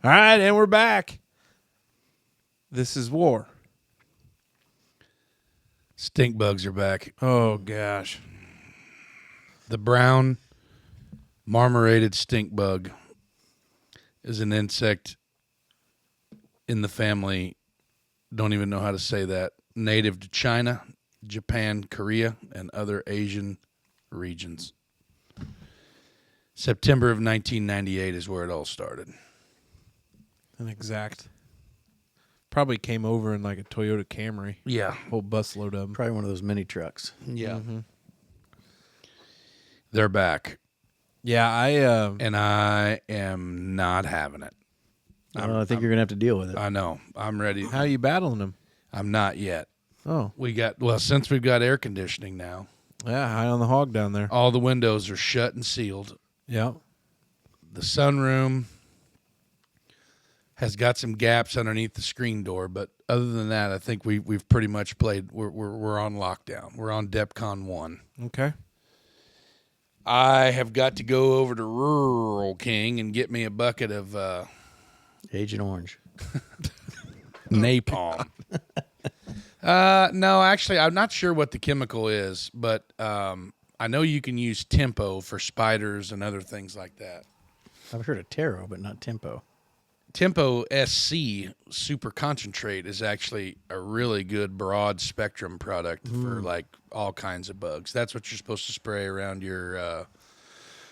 All right, and we're back. This is war. Stink bugs are back. Oh, gosh. The brown marmorated stink bug is an insect in the family, don't even know how to say that, native to China, Japan, Korea, and other Asian regions. September of 1998 is where it all started. An exact. Probably came over in like a Toyota Camry. Yeah. Whole busload of them. Probably one of those mini trucks. Yeah. Mm-hmm. They're back. Yeah, And I am not having it. I think you're going to have to deal with it. I know. I'm ready. how are you battling them? I'm not yet. Oh, Since we've got air conditioning now, yeah, high on the hog down there. all the windows are shut and sealed. Yeah. The sunroom has got some gaps underneath the screen door, but other than that, I think we've pretty much played. We're on lockdown. We're on DEFCON 1. Okay. I have got to go over to Rural King and get me a bucket of Agent Orange. napalm. No, actually, I'm not sure what the chemical is, but I know you can use Tempo for spiders and other things like that. I've heard of Taro, but not Tempo. Tempo SC Super Concentrate is actually a really good broad spectrum product for like all kinds of bugs. That's what you're supposed to spray around your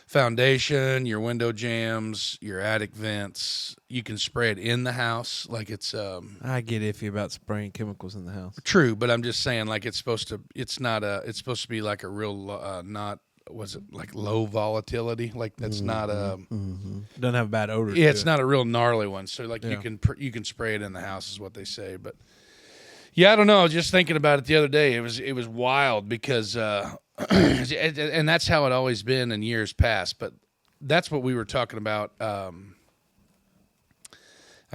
foundation, your window jambs, your attic vents. You can spray it in the house like it's I get iffy about spraying chemicals in the house. true, but I'm just saying like it's supposed to be like a real not was it like low volatility, like that's not a Doesn't have a bad odor. yeah, to it's it. not a real gnarly one. So like Yeah. you can spray it in the house is what they say. But yeah, I don't know. I was just thinking about it the other day. It was wild because and that's how it always been in years past. But that's what we were talking about. I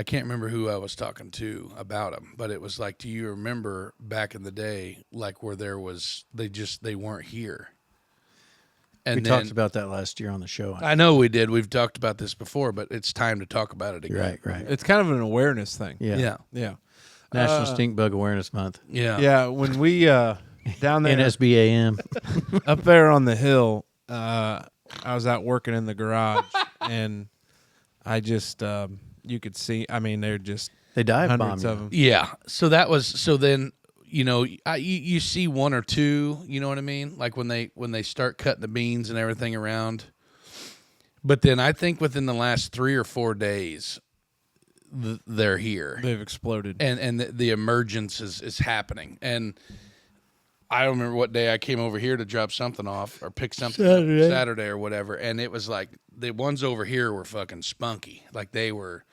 can't remember who I was talking to about them, but it was like, do you remember back in the day, like where there was they weren't here. And We then, talked about that last year on the show. I know we did. We've talked about this before, but it's time to talk about it again. Right. It's kind of an awareness thing. Yeah. Yeah. Yeah. National Stink Bug Awareness Month. Yeah. Yeah. When we down there NSBAM. up there on the hill, I was out working in the garage, and I just you could see. I mean, they're just They dive bomb hundreds you. of them. Yeah. So then, you know, you see one or two, you know what I mean? Like when they start cutting the beans and everything around. But then I think within the last 3 or 4 days, they're here. They've exploded. And the emergence is happening. And I don't remember what day I came over here to drop something off or pick something up Saturday or whatever. And it was like the ones over here were fucking spunky. Like they were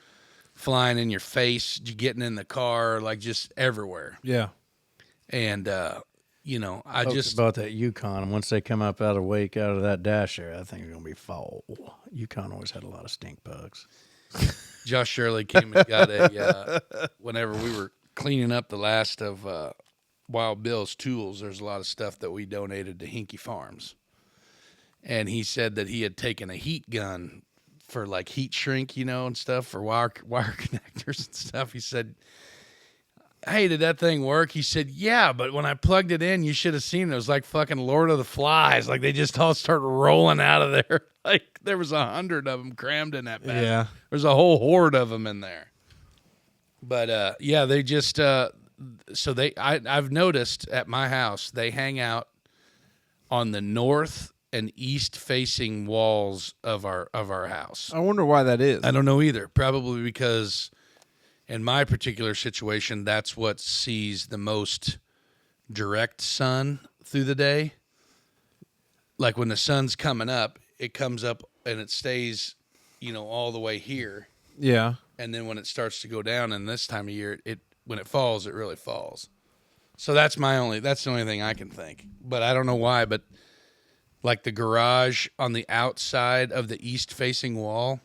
flying in your face, getting in the car, like just everywhere. Yeah. And, you know, I Folks just about that Yukon. And once they come up out of wake out of that dash there, I think it's going to be fall. Yukon always had a lot of stink bugs. Josh Shirley came and got a whenever we were cleaning up the last of Wild Bill's tools, there's a lot of stuff that we donated to Hinky Farms. And he said that he had taken a heat gun for like heat shrink, you know, and stuff for wire connectors and stuff. He said, hey, did that thing work? He said, yeah, but when I plugged it in, you should have seen it. It was like fucking Lord of the Flies. Like they just all started rolling out of there. Like there was 100 of them crammed in that bag. Yeah. There's a whole horde of them in there. But yeah, they just so I've noticed at my house they hang out on the north and east facing walls of our house. I wonder why that is. I don't know either. Probably because in my particular situation, that's what sees the most direct sun through the day. Like when the sun's coming up, it comes up and it stays, you know, all the way here. Yeah. And then when it starts to go down in this time of year, when it falls, it really falls. So that's the only thing I can think. But I don't know why, but like the garage on the outside of the east facing wall,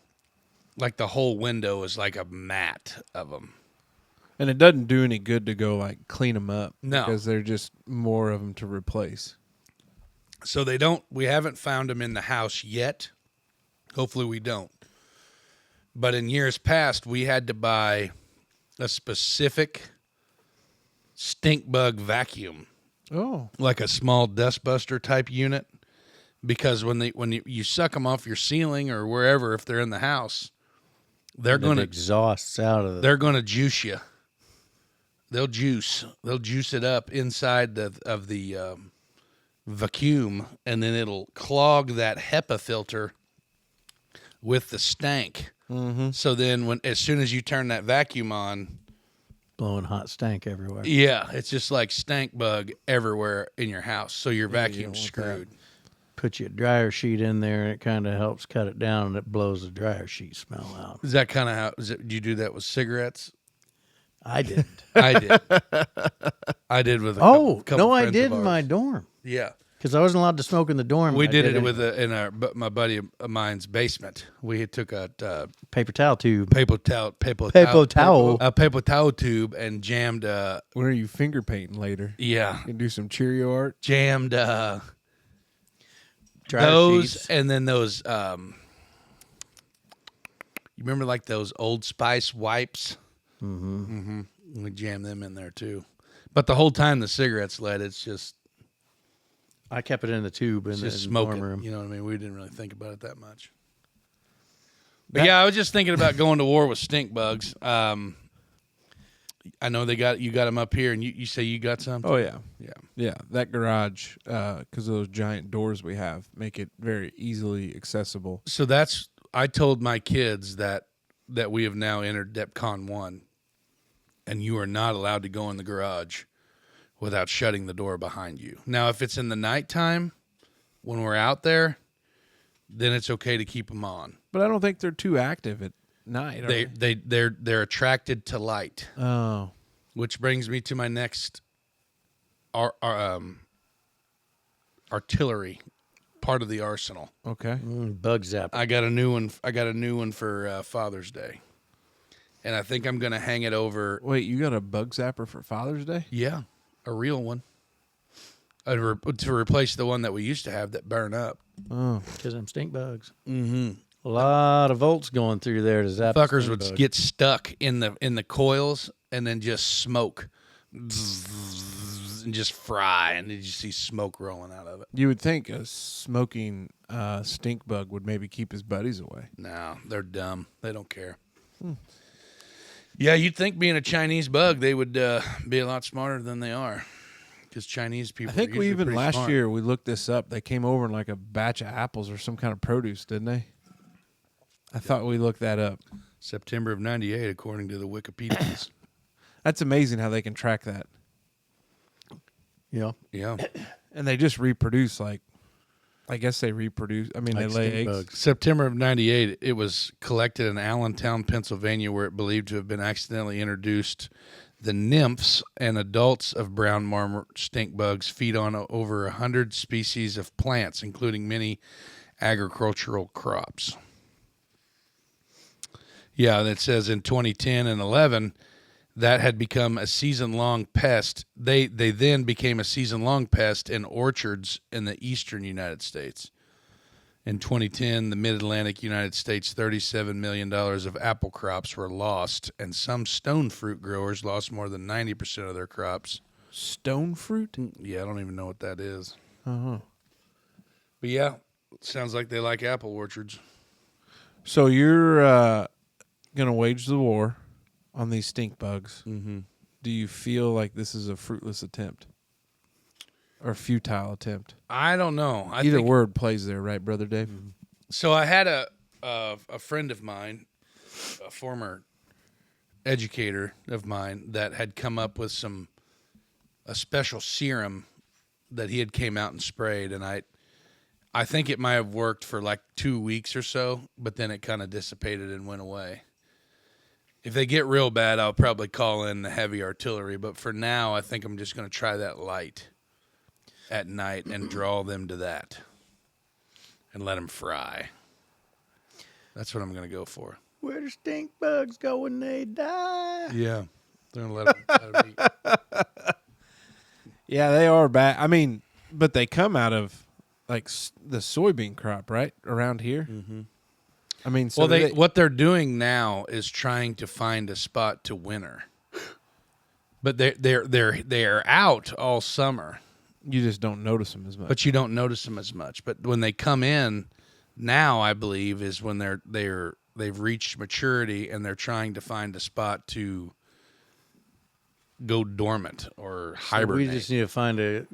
like the whole window is like a mat of them. And it doesn't do any good to go like clean them up. No. Because they're just more of them to replace. So we haven't found them in the house yet. Hopefully we don't. But in years past, we had to buy a specific stink bug vacuum, Oh, like a small dustbuster type unit, because when you suck them off your ceiling or wherever, if they're in the house, they're going to exhausts out of they're going to juice you. They'll juice it up inside of the vacuum, and then it'll clog that HEPA filter with the stank. mm-hmm. So then, as soon as you turn that vacuum on, blowing hot stank everywhere. yeah, it's just like stank bug everywhere in your house. So your you vacuum's don't want screwed. Put your dryer sheet in there, and it kind of helps cut it down, and it blows the dryer sheet smell out. Is that kind of how? Do you do that with cigarettes? I didn't. I did. I did with a couple no, I friends did of in ours. my dorm Yeah. because I wasn't allowed to smoke in the dorm. We I did it with my buddy of mine's basement. We took a paper towel tube. paper towel a paper towel tube and jammed When are you finger painting later? yeah, You can do some Cheerio art. jammed Dryer those sheets. and then those you remember like those Old Spice wipes? Mm-hmm. We jammed them in there too. But the whole time the cigarettes lit, it's just I kept it in the tube in the just dorm smoking. room. You know what I mean? We didn't really think about it that much. But yeah, I was just thinking about going to war with stink bugs. I know you got them up here, and you say you got some. Oh yeah, Yeah. yeah. That garage, because of those giant doors we have, make it very easily accessible. So I told my kids that we have now entered DEPCON 1, and you are not allowed to go in the garage without shutting the door behind you. Now, if it's in the nighttime when we're out there, then it's okay to keep them on. But I don't think they're too active at night. Are they? They're attracted to light, Oh, which brings me to my next artillery part of the arsenal. okay. Bug zap. I got a new one. I got a new one for Father's Day, and I think I'm gonna hang it over. Wait, you got a bug zapper for Father's Day? Yeah, a real one. To replace the one that we used to have that burn up. Oh, Because them stink bugs. Mm-hmm. A lot of volts going through there to zap. the Fuckers stink would bugs. get stuck in the coils and then just smoke, and just fry, and then you see smoke rolling out of it. you would think a smoking stink bug would maybe keep his buddies away. No, they're dumb. They don't care. Yeah, you'd think being a Chinese bug, they would be a lot smarter than they are. Because Chinese people. I think are we usually even pretty last smart. year we looked this up. They came over in like a batch of apples or some kind of produce, didn't they? I thought we looked that up. September of '98, according to the Wikipedias. That's amazing how they can track that. Yeah. Yeah. And they just reproduce like, I guess they reproduce. I mean, Like they lay stink eggs. bugs. September of '98, it was collected in Allentown, Pennsylvania, where it believed to have been accidentally introduced. The nymphs and adults of brown marmor stink bugs feed on over 100 species of plants, including many agricultural crops. Yeah, that says in 2010 and 11, that had become a season-long pest. They then became a season-long pest in orchards in the eastern United States. In 2010, the Mid-Atlantic United States, $37 million of apple crops were lost, and some stone fruit growers lost more than 90% of their crops. Stone fruit? Yeah, I don't even know what that is. Uh-huh. But yeah, sounds like they like apple orchards. So you're going to wage the war on these stink bugs. Mm-hmm. Do you feel like this is a fruitless attempt? Or futile attempt? I don't know. Either word plays there, right, Brother Dave? So I had a friend of mine, a former educator of mine, that had come up with a special serum that he had came out and sprayed, and I think it might have worked for like 2 weeks or so, but then it kind of dissipated and went away. If they get real bad, I'll probably call in the heavy artillery, but for now, I think I'm just going to try that light at night and draw them to that and let them fry. That's what I'm going to go for. Where do stink bugs go when they die? Yeah. They're going to let them eat. Yeah, they are bad. I mean, but they come out of like the soybean crop, right? Around here. Mm-hmm. I mean, so Well, what they're doing now is trying to find a spot to winter. But they're out all summer. you just don't notice them as much. But you don't notice them as much. But when they come in now, I believe is when they've reached maturity and they're trying to find a spot to go dormant or hibernate. We just need to find a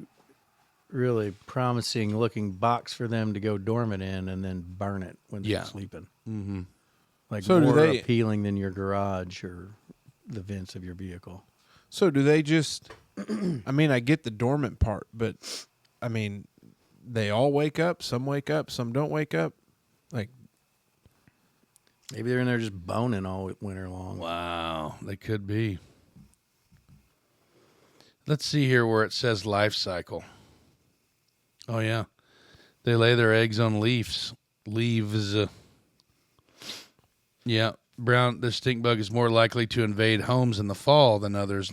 really promising looking box for them to go dormant in and then burn it when they're sleeping. Mm-hmm. Like So do more they- appealing than your garage or the vents of your vehicle. So do they just? I mean, I get the dormant part, but I mean, they all wake up. Some wake up. Some don't wake up. Like, Maybe they're in there just boning all winter long. Wow, they could be. Let's see here where it says life cycle. Oh, yeah. They lay their eggs on leaves. Yeah. The stink bug is more likely to invade homes in the fall than others.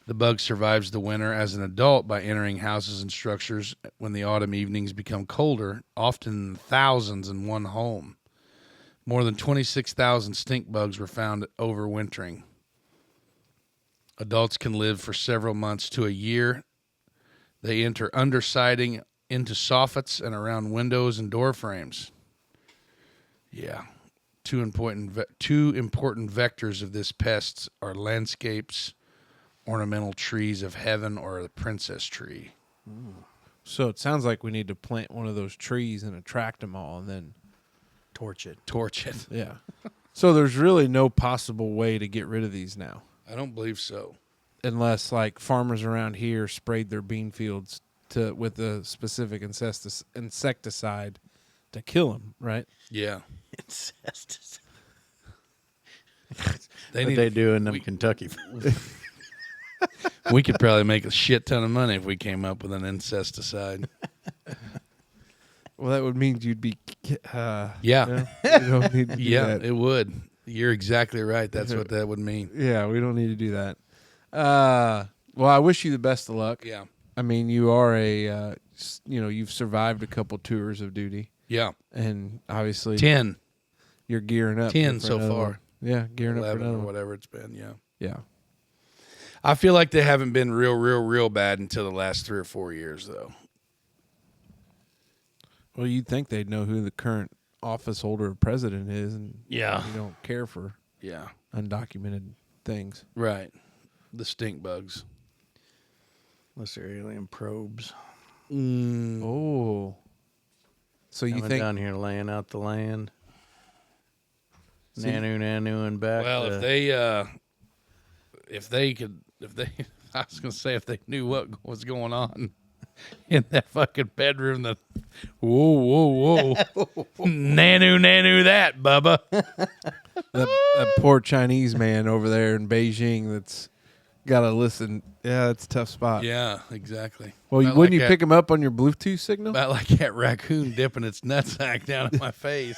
The bug survives the winter as an adult by entering houses and structures when the autumn evenings become colder, often thousands in one home. More than 26,000 stink bugs were found overwintering. Adults can live for several months to a year. They enter undersiding into soffits and around windows and door frames. Yeah. Two important vectors of this pest are landscapes, ornamental trees of heaven, or the princess tree. so it sounds like we need to plant one of those trees and attract them all, and then Torch it. Torch it. yeah. So there's really no possible way to get rid of these now, I don't believe so. unless like farmers around here sprayed their bean fields with a specific insecticide to kill them, right? Yeah. Incest. They What need, they do in them Kentucky. we could probably make a shit ton of money if we came up with an incesticide. Well, that would mean you'd be. Yeah. You don't need to do Yeah, that. it would. You're exactly right. That's what that would mean. Yeah, we don't need to do that. Well, I wish you the best of luck. Yeah. I mean, you are you've survived a couple tours of duty, Yeah. and obviously 10. you're gearing up. 10 for so another far. one. Yeah, gearing up for 11 another or one. whatever it's been. Yeah. Yeah. I feel like they haven't been real bad until the last 3 or 4 years, though. Well, you'd think they'd know who the current office holder or president is, and Yeah. you don't care for Yeah. undocumented things. Right. The stink bugs. Unless they're alien probes. Oh. So you Coming think? down here laying out the land. See- Nanu and back. Well, to, if they I was gonna say if they knew what was going on in that fucking bedroom, that whoa, nanu that, Bubba. that poor Chinese man over there in Beijing that's got to listen. Yeah, that's a tough spot. Yeah, exactly. Well, About wouldn't like you pick him up on your Bluetooth signal? About like that raccoon dipping its nutsack down in my face.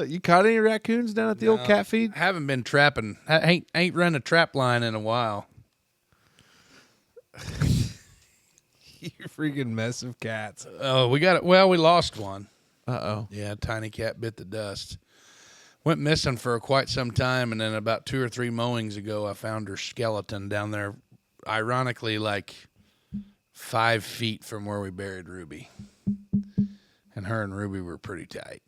You caught any raccoons down at the old cat feed? I haven't been trapping. I ain't run a trap line in a while. You freaking mess of cats. Oh, we lost one. Uh-oh. Yeah, tiny cat bit the dust. Went missing for quite some time, and then about 2 or 3 mowings ago, I found her skeleton down there, ironically, like 5 feet from where we buried Ruby. And her and Ruby were pretty tight.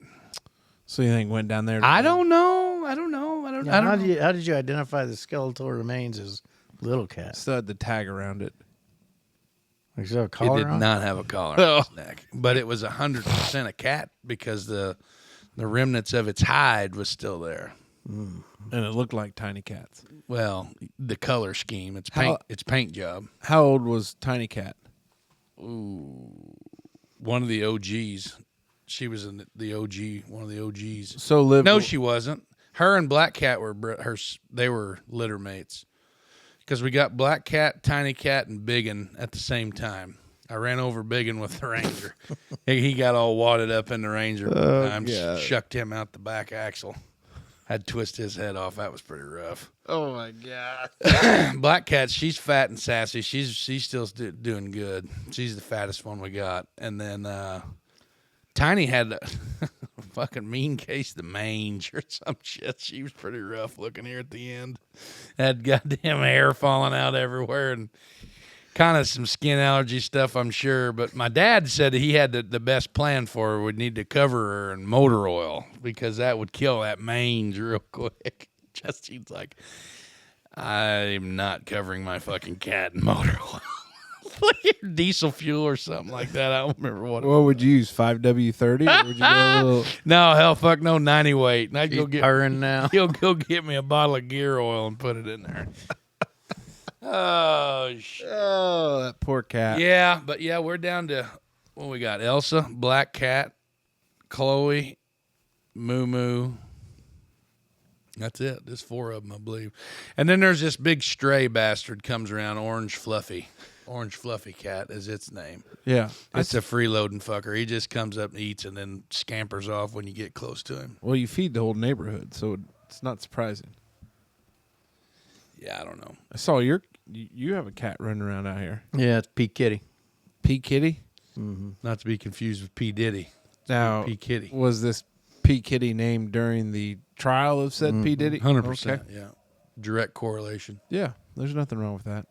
So you think went down there? I don't know. how did you identify the skeletal remains as little cat? Still had the tag around it. Is there a It collar did on? not have a collar on its neck, but it was 100% a cat because the remnants of its hide was still there. And it looked like tiny cats. Well, the color scheme, it's paint job. How old was Tiny Cat? One of the OGs. She was in the OG, one of the OGs. So lived. No, she wasn't. Her and Black Cat were they were litter mates. Because we got Black Cat, Tiny Cat, and Biggin at the same time. I ran over Biggin with the Ranger. He got all wadded up in the Ranger one time. God. Shucked him out the back axle. Had to twist his head off. That was pretty rough. Oh my god. Black Cat, she's fat and sassy. She's still doing good. She's the fattest one we got. And then Tiny had a fucking mean case of the mange or some shit. She was pretty rough looking here at the end. Had goddamn hair falling out everywhere and kind of some skin allergy stuff, I'm sure. But my dad said he had the best plan for her. Would need to cover her in motor oil because that would kill that mange real quick. Justine's like, I'm not covering my fucking cat in motor oil. Like diesel fuel or something like that. I don't remember what. What would you use? 5W30? Or would you go a little? No, hell, fuck no, 90 weight. And I'd go get purring now. He'll go get me a bottle of gear oil and put it in there. Oh shit! Oh, that poor cat. Yeah, but yeah, we're down to what we got: Elsa, Black Cat, Chloe, Moo Moo. That's it. There's 4 of them, I believe. And then there's this big stray bastard comes around, Orange Fluffy. Orange Fluffy Cat is its name. Yeah. It's a freeloading fucker. He just comes up and eats and then scampers off when you get close to him. Well, you feed the whole neighborhood, so it's not surprising. Yeah, I don't know. I saw you have a cat running around out here. Yeah, it's P. Kitty. P. Kitty? Mm-hmm. Not to be confused with P. Diddy. Now, P. Kitty. was this P. Kitty named during the trial of said P. Diddy? 100%. Okay. Yeah. Direct correlation. Yeah, there's nothing wrong with that.